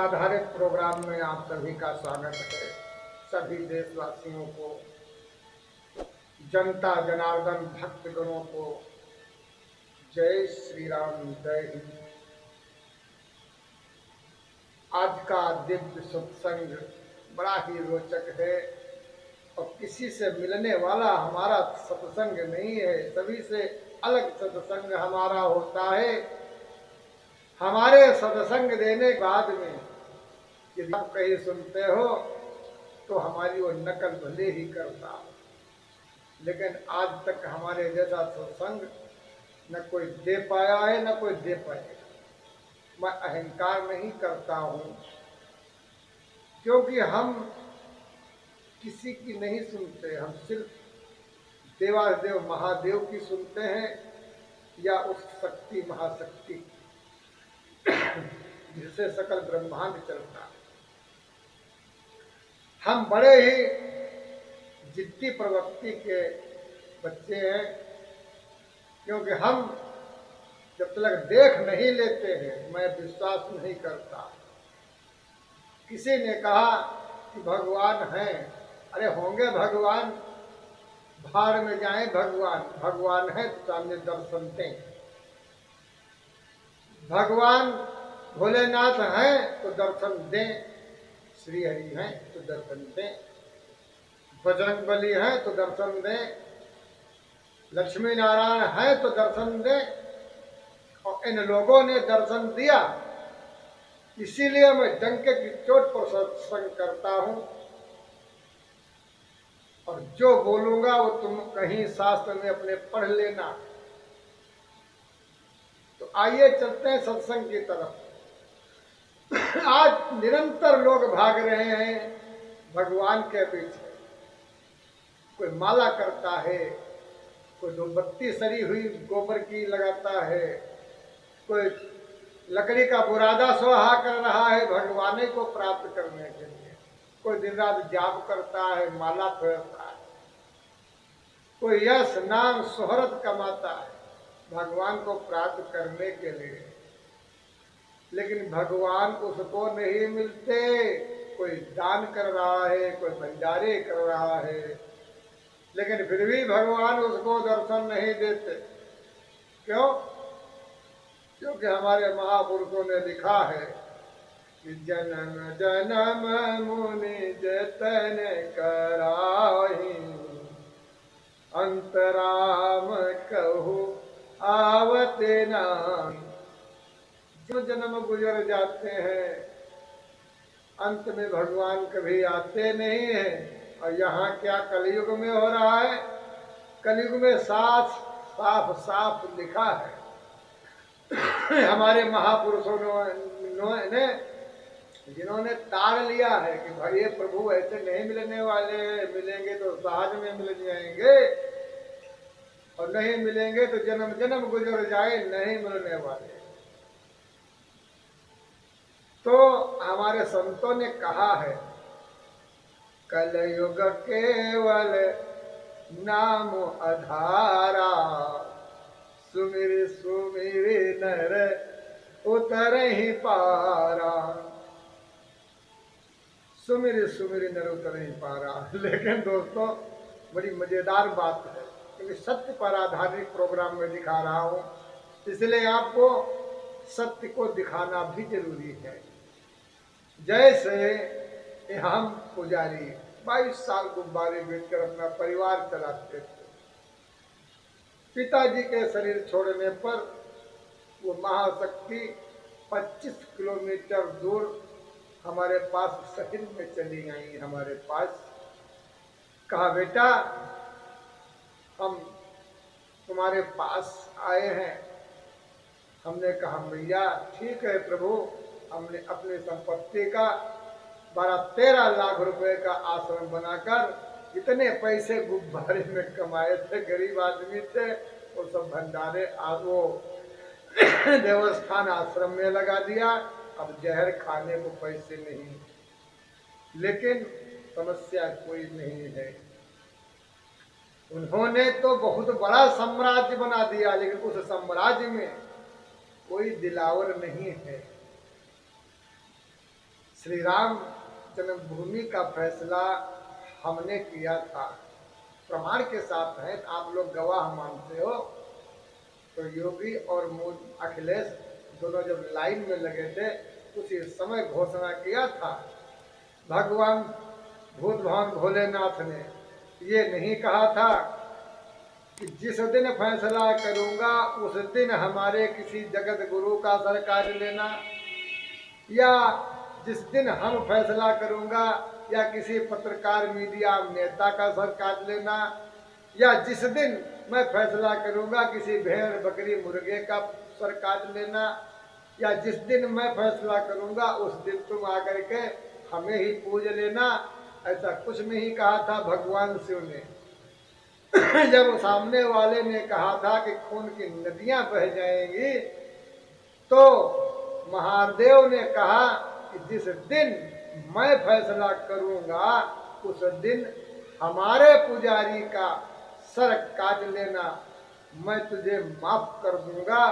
आधारित प्रोग्राम में आप सभी का स्वागत है। सभी देशवासियों को, जनता जनार्दन भक्तगणों को जय श्री राम, जय हिंद। आज का दिव्य सत्संग बड़ा ही रोचक है और किसी से मिलने वाला हमारा सत्संग नहीं है, सभी से अलग सत्संग हमारा होता है। हमारे सत्संग देने के बाद में यदि आप कहीं सुनते हो तो हमारी वो नकल भले ही करता, लेकिन आज तक हमारे जैसा सत्संग न कोई दे पाया है न कोई दे पाएगा। मैं अहंकार नहीं करता हूँ, क्योंकि हम किसी की नहीं सुनते, हम सिर्फ देवादेव महादेव की सुनते हैं या उस शक्ति महाशक्ति जिससे सकल ब्रह्मांड चलता है। हम बड़े ही जिद्दी प्रवृत्ति के बच्चे हैं, क्योंकि हम जब तक देख नहीं लेते हैं मैं विश्वास नहीं करता। किसी ने कहा कि भगवान हैं, अरे होंगे भगवान, भाड़ में जाएं भगवान, भगवान है तो सामने दर्शन दें। भगवान भोलेनाथ हैं तो दर्शन दें, श्री हरि हैं तो दर्शन दें, बजरंग बली हैं तो दर्शन दें, लक्ष्मी नारायण हैं तो दर्शन दें। और इन लोगों ने दर्शन दिया, इसीलिए मैं डंके की चोट पर सत्संग करता हूं। और जो बोलूंगा वो तुम कहीं शास्त्र में अपने पढ़ लेना। तो आइए चलते हैं सत्संग की तरफ। आज निरंतर लोग भाग रहे हैं भगवान के पीछे। कोई माला करता है, कोई धूपबत्ती सरी हुई गोबर की लगाता है, कोई लकड़ी का बुरादा सोहा कर रहा है भगवान को प्राप्त करने के लिए, कोई दिन रात जाप करता है, माला फेरता है, कोई यश नाम शोहरत कमाता है भगवान को प्राप्त करने के लिए। लेकिन भगवान उसको नहीं मिलते। कोई दान कर रहा है, कोई भंडारे कर रहा है, लेकिन फिर भी भगवान उसको दर्शन नहीं देते। क्यों? क्योंकि हमारे महापुरुषों ने लिखा है कि जन्म जन्म मुनि जतन कराही, अंतराम कहू आवते नाही। जो जन्म गुजर जाते हैं, अंत में भगवान कभी आते नहीं हैं। और यहाँ क्या कलयुग में हो रहा है? कलयुग में साफ साफ साफ लिखा है हमारे महापुरुषों ने, जिन्होंने ताड़ लिया है कि भाई ये प्रभु ऐसे नहीं मिलने वाले, मिलेंगे तो सहज में मिल जाएंगे और नहीं मिलेंगे तो जन्म जन्म गुजर जाए, नहीं मिलने वाले। तो हमारे संतों ने कहा है, कलयुग केवल नाम आधारा, सुमिर सुमिर नर उतर ही पारा। सुमिर सुमिर नर उतर ही पारा। लेकिन दोस्तों बड़ी मजेदार बात है, क्योंकि सत्य पर आधारित प्रोग्राम में दिखा रहा हूं, इसलिए आपको सत्य को दिखाना भी जरूरी है। जैसे हम पुजारी 22 साल गुब्बारे बेचकर अपना परिवार चलाते थे। पिताजी के शरीर छोड़ने पर वो महाशक्ति 25 किलोमीटर दूर हमारे पास शहर में चली आई। हमारे पास कहा, बेटा हम तुम्हारे पास आए हैं। हमने कहा, भैया ठीक है प्रभु, हमने अपनी संपत्ति का 12-13 लाख रुपए का आश्रम बनाकर इतने पैसे गुब्बारे में कमाए थे, गरीब आदमी थे, वो सब भंडारे वो देवस्थान आश्रम में लगा दिया। अब जहर खाने को पैसे नहीं, लेकिन समस्या कोई नहीं है। उन्होंने तो बहुत बड़ा साम्राज्य बना दिया, लेकिन उस साम्राज्य में कोई दिलावर नहीं है। श्री राम जन्मभूमि का फैसला हमने किया था, प्रमाण के साथ है, आप लोग गवाह मानते हो। तो योगी और अखिलेश दोनों जब लाइन में लगे थे उसी समय घोषणा किया था। भगवान भूत भवन भोलेनाथ ने ये नहीं कहा था कि जिस दिन फैसला करूंगा उस दिन हमारे किसी जगत गुरु का सर काट लेना, या जिस दिन हम फैसला करूंगा या किसी पत्रकार मीडिया नेता का सर काट लेना, या जिस दिन मैं फैसला करूंगा किसी भेड़ बकरी मुर्गे का सर काट लेना, या जिस दिन मैं फैसला करूंगा उस दिन तुम आकर के हमें ही पूज लेना। ऐसा कुछ नहीं कहा था भगवान शिव ने। जब सामने वाले ने कहा था कि खून की नदियां बह जाएंगी, तो महादेव ने कहा कि जिस दिन मैं फैसला करूंगा उस दिन हमारे पुजारी का सर काट लेना, मैं तुझे माफ कर दूंगा,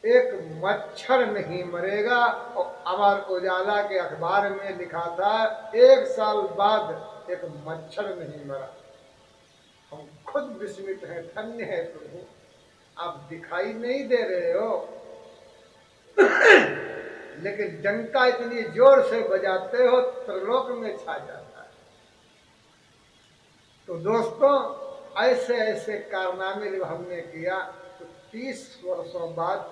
एक मच्छर नहीं मरेगा। और अमर उजाला के अखबार में लिखा था 1 साल बाद एक मच्छर नहीं मरा। हम खुद विस्मित हैं, धन्य है प्रभु, आप दिखाई नहीं दे रहे हो लेकिन डंका इतनी जोर से बजाते हो त्रिलोक में छा जाता है। तो दोस्तों, ऐसे ऐसे कारनामे जब हमने किया तो 30 वर्षों बाद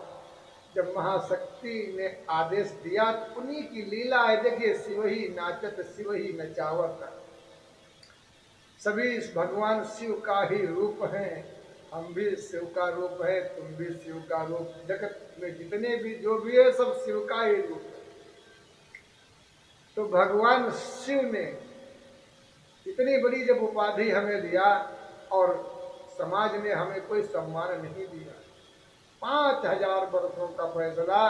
जब महाशक्ति ने आदेश दिया, तो उन्हीं की लीला है। देखिए, शिव ही नाचत शिव ही नचावत, सभी इस भगवान शिव का ही रूप है। हम भी शिव का रूप है, तुम भी शिव का रूप, जगत में जितने भी जो भी है सब शिव का ही रूप है। तो भगवान शिव ने इतनी बड़ी जब उपाधि हमें दिया और समाज ने हमें कोई सम्मान नहीं दिया, 5000 वर्षों का फैसला,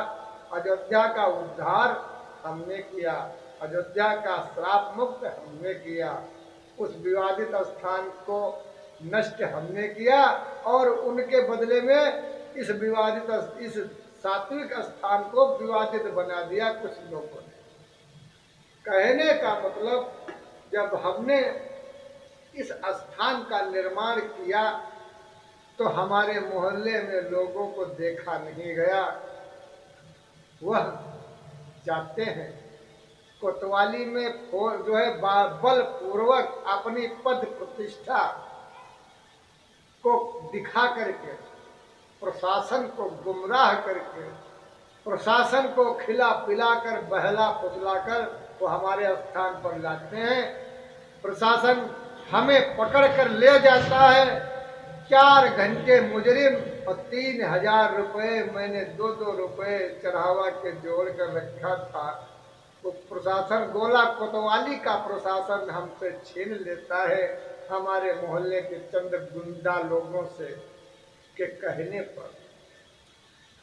अयोध्या का उद्धार हमने किया, अयोध्या का श्राप मुक्त हमने किया, उस विवादित स्थान को नष्ट हमने किया और उनके बदले में इस सात्विक स्थान को विवादित बना दिया कुछ लोगों ने। कहने का मतलब, जब हमने इस स्थान का निर्माण किया तो हमारे मोहल्ले में लोगों को देखा नहीं गया, वह जाते हैं कोतवाली में जो है बलपूर्वक अपनी पद प्रतिष्ठा को दिखा करके, प्रशासन को गुमराह करके, प्रशासन को खिला पिलाकर बहला फुसलाकर वो हमारे स्थान पर लाते हैं। प्रशासन हमें पकड़ कर ले जाता है, 4 घंटे मुजरिम और 3000 रुपये मैंने 2-2 रुपये चढ़ावा के जोड़ कर रखा था, वो प्रशासन गोला कोतवाली का प्रशासन हमसे छीन लेता है हमारे मोहल्ले के चंद गुंडा लोगों से के कहने पर।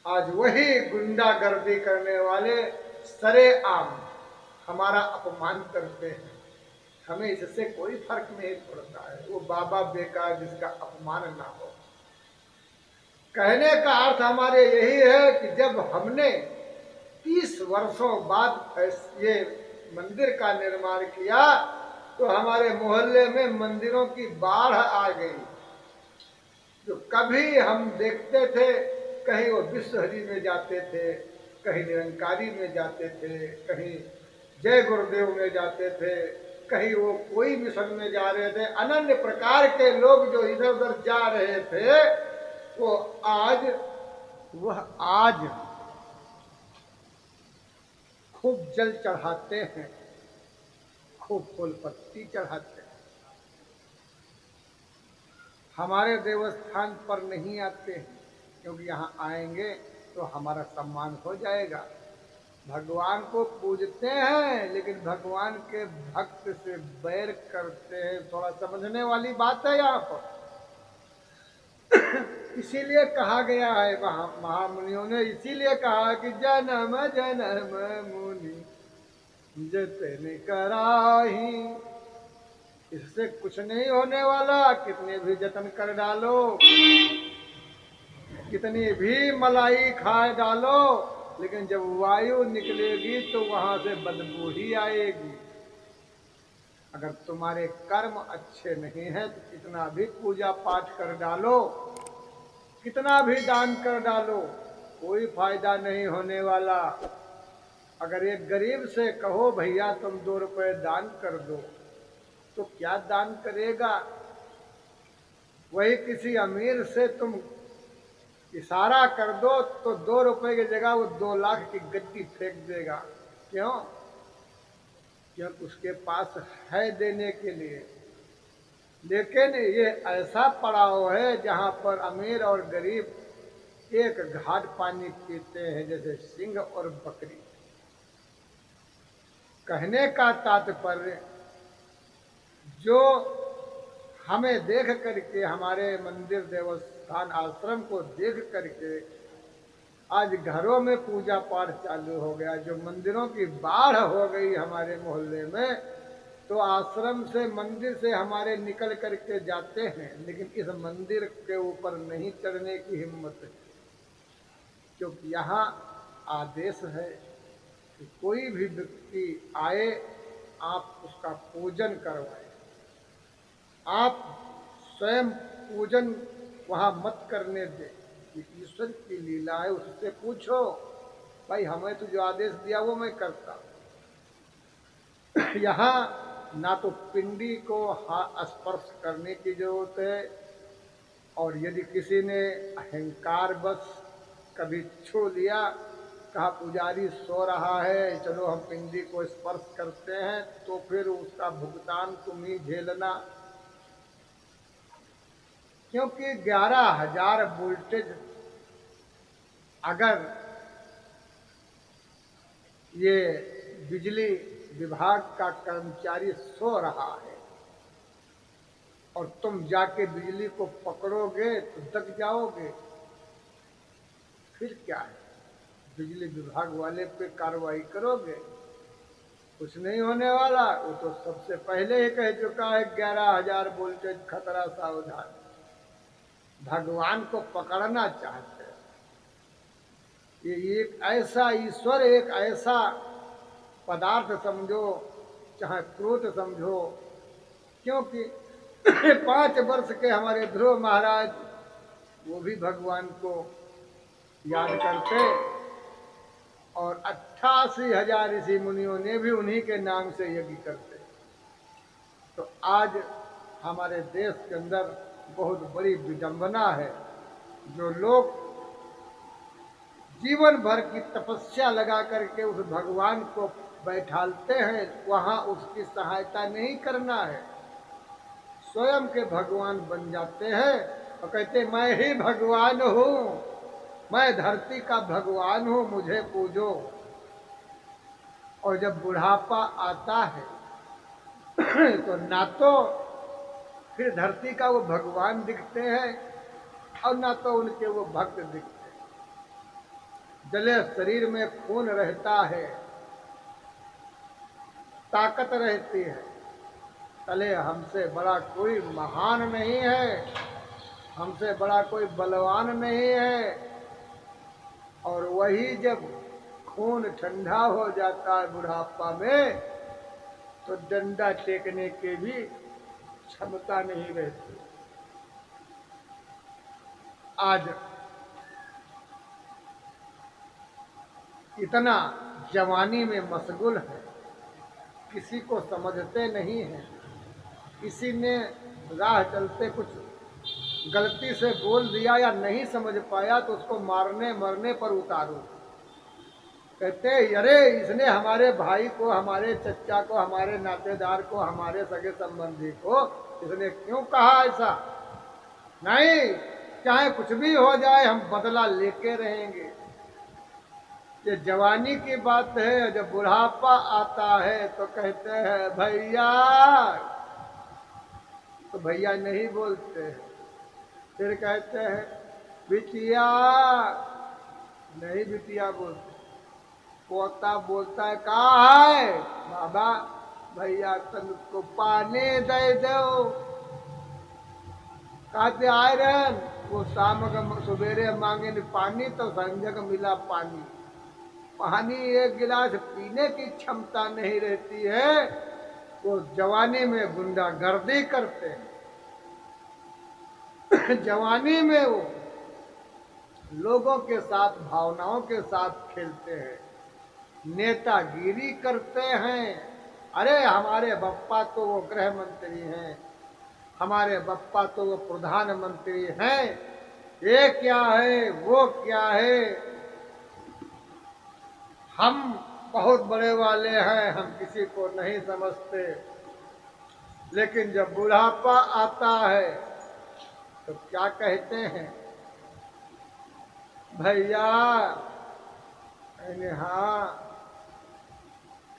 आज वही गुंडागर्दी करने वाले सरेआम हमारा अपमान करते हैं, हमें इससे कोई फर्क नहीं पड़ता है, वो बाबा बेकार जिसका अपमान ना हो। कहने का अर्थ हमारे यही है कि जब हमने 30 वर्षों बाद ये मंदिर का निर्माण किया तो हमारे मोहल्ले में मंदिरों की बाढ़ आ गई। जो कभी हम देखते थे, कहीं वो विश्वहरि में जाते थे, कहीं निरंकारी में जाते थे, कहीं जय गुरुदेव में जाते थे, कहीं वो कोई मिशन में जा रहे थे, अनन्य प्रकार के लोग जो इधर उधर जा रहे थे, वो आज खूब जल चढ़ाते हैं, खूब फूल पत्ती चढ़ाते हैं, हमारे देवस्थान पर नहीं आते हैं, क्योंकि यहाँ आएंगे तो हमारा सम्मान हो जाएगा। भगवान को पूजते हैं लेकिन भगवान के भक्त से बैर करते हैं, थोड़ा समझने वाली बात है यहाँ पर। इसीलिए कहा गया है, महामुनियों ने इसीलिए कहा कि जन्म जन्म मुनि जतन कराही, इससे कुछ नहीं होने वाला, कितने भी जतन कर डालो, कितनी भी मलाई खाए डालो, लेकिन जब वायु निकलेगी तो वहां से बदबू ही आएगी। अगर तुम्हारे कर्म अच्छे नहीं हैं तो कितना भी पूजा पाठ कर डालो, कितना भी दान कर डालो, कोई फायदा नहीं होने वाला। अगर एक गरीब से कहो भैया तुम 2 रुपए दान कर दो, तो क्या दान करेगा? वही किसी अमीर से तुम इशारा कर दो तो 2 रुपए की जगह वो 2 लाख की गद्दी फेंक देगा। क्यों? क्योंकि उसके पास है देने के लिए। लेकिन ये ऐसा पड़ाव है जहां पर अमीर और गरीब एक घाट पानी पीते हैं, जैसे सिंह और बकरी। कहने का तात्पर्य, जो हमें देख करके, हमारे मंदिर देवस्थान आश्रम को देख करके आज घरों में पूजा पाठ चालू हो गया, जो मंदिरों की बाढ़ हो गई हमारे मोहल्ले में, तो आश्रम से मंदिर से हमारे निकल करके जाते हैं, लेकिन इस मंदिर के ऊपर नहीं चढ़ने की हिम्मत है। क्योंकि यहाँ आदेश है कि कोई भी व्यक्ति आए, आप उसका पूजन करवाएं। आप स्वयं पूजन वहाँ मत करने दें। ईश्वर की लीला है, उससे पूछो भाई हमें तो जो आदेश दिया वो मैं करता। यहाँ ना तो पिंडी को स्पर्श करने की जरूरत है, और यदि किसी ने अहंकार बस कभी छू लिया, कहा पुजारी सो रहा है चलो हम पिंडी को स्पर्श करते हैं, तो फिर उसका भुगतान तुम ही झेलना। क्योंकि 11,000 वोल्टेज अगर ये बिजली विभाग का कर्मचारी सो रहा है और तुम जाके बिजली को पकड़ोगे तो दब जाओगे, फिर क्या है? बिजली विभाग वाले पे कार्रवाई करोगे? कुछ नहीं होने वाला। वो तो सबसे पहले ही कह चुका है 11,000 वोल्टेज खतरा सावधान। भगवान को पकड़ना चाहते हैं। ये एक ऐसा ईश्वर, एक ऐसा पदार्थ समझो, चाहे क्रोध समझो। क्योंकि 5 वर्ष के हमारे ध्रुव महाराज, वो भी भगवान को याद करते, और 88,000 ऋषि मुनियों ने भी उन्हीं के नाम से यज्ञ करते। तो आज हमारे देश के अंदर बहुत बड़ी विडंबना है, जो लोग जीवन भर की तपस्या लगा करके उस भगवान को बैठालते हैं, वहां उसकी सहायता नहीं करना है। स्वयं के भगवान बन जाते हैं और कहते मैं ही भगवान हूँ, मैं धरती का भगवान हूँ, मुझे पूजो। और जब बुढ़ापा आता है तो ना तो फिर धरती का वो भगवान दिखते हैं और ना तो उनके वो भक्त दिखते हैं। जले शरीर में खून रहता है, ताकत रहती है, तले हमसे बड़ा कोई महान नहीं है, हमसे बड़ा कोई बलवान नहीं है। और वही जब खून ठंडा हो जाता है बुढ़ापा में, तो डंडा टेकने के भी क्षमता नहीं रहती। आज इतना जवानी में मशगूल है, किसी को समझते नहीं है। किसी ने राह चलते कुछ गलती से बोल दिया या नहीं समझ पाया तो उसको मारने मरने पर उतारो। कहते अरे इसने हमारे भाई को, हमारे चचा को, हमारे नातेदार को, हमारे सगे संबंधी को इसने क्यों कहा ऐसा? नहीं, चाहे कुछ भी हो जाए हम बदला लेके रहेंगे। ये जवानी की बात है। जब बुढ़ापा आता है तो कहते हैं भैया, तो भैया नहीं बोलते हैं। फिर कहते हैं बिटिया, नहीं बिटिया बोलते। पोता बोलता है कहाँ है बाबा? भैया तन उसको पानी दे दो। कहते आयरन, वो शाम का सवेरे मांगे पानी तो संजय को मिला पानी। पानी एक गिलास पीने की क्षमता नहीं रहती है, वो जवानी में गुंडागर्दी करते हैं। जवानी में वो लोगों के साथ, भावनाओं के साथ खेलते हैं, नेतागिरी करते हैं। अरे हमारे बप्पा तो वो गृह मंत्री हैं, हमारे बप्पा तो वो प्रधानमंत्री हैं, ये क्या है वो क्या है, हम बहुत बड़े वाले हैं, हम किसी को नहीं समझते। लेकिन जब बुढ़ापा आता है तो क्या कहते हैं, भैया हाँ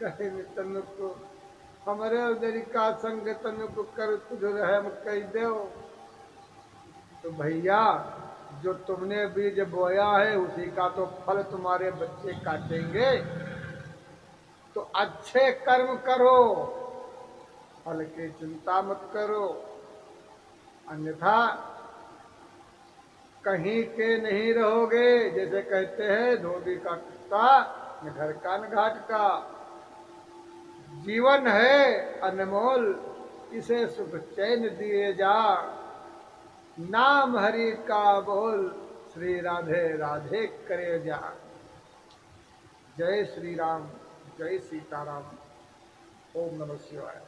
कहे तनु को हमारे उधर का संग तनु को कर तुझ रहम कह दो। तो भैया जो तुमने बीज बोया है उसी का तो फल तुम्हारे बच्चे काटेंगे। तो अच्छे कर्म करो, फल की चिंता मत करो, अन्यथा कहीं के नहीं रहोगे। जैसे कहते हैं धोबी का कुत्ता न घर का न घाट का। जीवन है अनमोल, इसे सुख चैन दिए जा, नाम हरि का बोल, श्री राधे राधे करे जा। जय श्री राम, जय सीताराम, ओम नमः शिवाय।